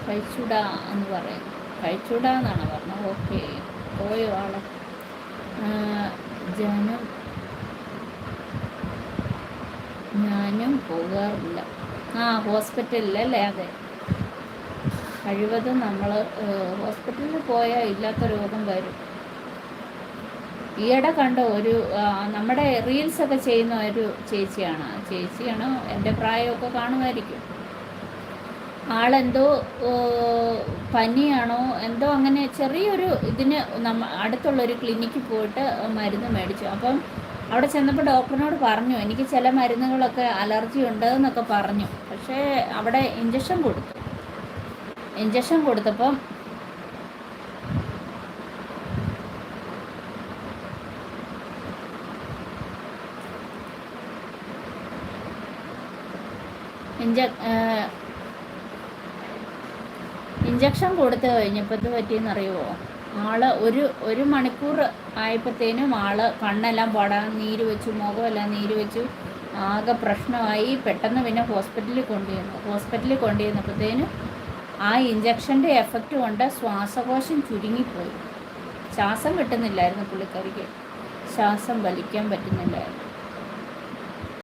കഴിച്ചൂടാ എന്ന് പറയും. കഴിച്ചൂടാ എന്നാണ് പറഞ്ഞത്. ഓക്കെ, പോയോ ആള്? ജനം ഞാനും പോകാറില്ല. ഹോസ്പിറ്റലിലല്ലേ? അതെ, കഴിവതും നമ്മൾ ഹോസ്പിറ്റലിൽ പോയാൽ ഇല്ലാത്ത രോഗം വരും. ഈയിടെ കണ്ട ഒരു നമ്മുടെ റീൽസൊക്കെ ചെയ്യുന്ന ഒരു ചേച്ചിയാണോ, എൻ്റെ പ്രായമൊക്കെ കാണുമായിരിക്കും. ആളെന്തോ പനിയാണോ എന്തോ അങ്ങനെ ചെറിയൊരു ഇതിന് അടുത്തുള്ളൊരു ക്ലിനിക്കിൽ പോയിട്ട് മരുന്ന് മേടിച്ചു. അപ്പം അവിടെ ചെന്നപ്പോൾ ഡോക്ടറിനോട് പറഞ്ഞു, എനിക്ക് ചില മരുന്നുകളൊക്കെ അലർജി ഉണ്ട് എന്നൊക്കെ പറഞ്ഞു. പക്ഷേ അവിടെ ഇഞ്ചക്ഷൻ കൊടുത്തപ്പം ഇഞ്ചക്ഷൻ കൊടുത്തു കഴിഞ്ഞപ്പോൾ ഇത് പറ്റിയെന്നറിയുമോ? ആള് ഒരു മണിക്കൂർ ആയപ്പോഴത്തേനും കണ്ണെല്ലാം പാടാൻ നീര് വെച്ചു, മുഖമെല്ലാം നീര് വെച്ചു, ആകെ പ്രശ്നമായി. പെട്ടെന്ന് പിന്നെ ഹോസ്പിറ്റലിൽ കൊണ്ടുവന്നപ്പോഴത്തേനും ആ ഇഞ്ചക്ഷൻ്റെ എഫക്റ്റ് കൊണ്ട് ശ്വാസകോശം ചുരുങ്ങിപ്പോയി. ശ്വാസം കിട്ടുന്നില്ലായിരുന്നു പുള്ളിക്കാരിക്ക്, ശ്വാസം വലിക്കാൻ പറ്റുന്നില്ലായിരുന്നു.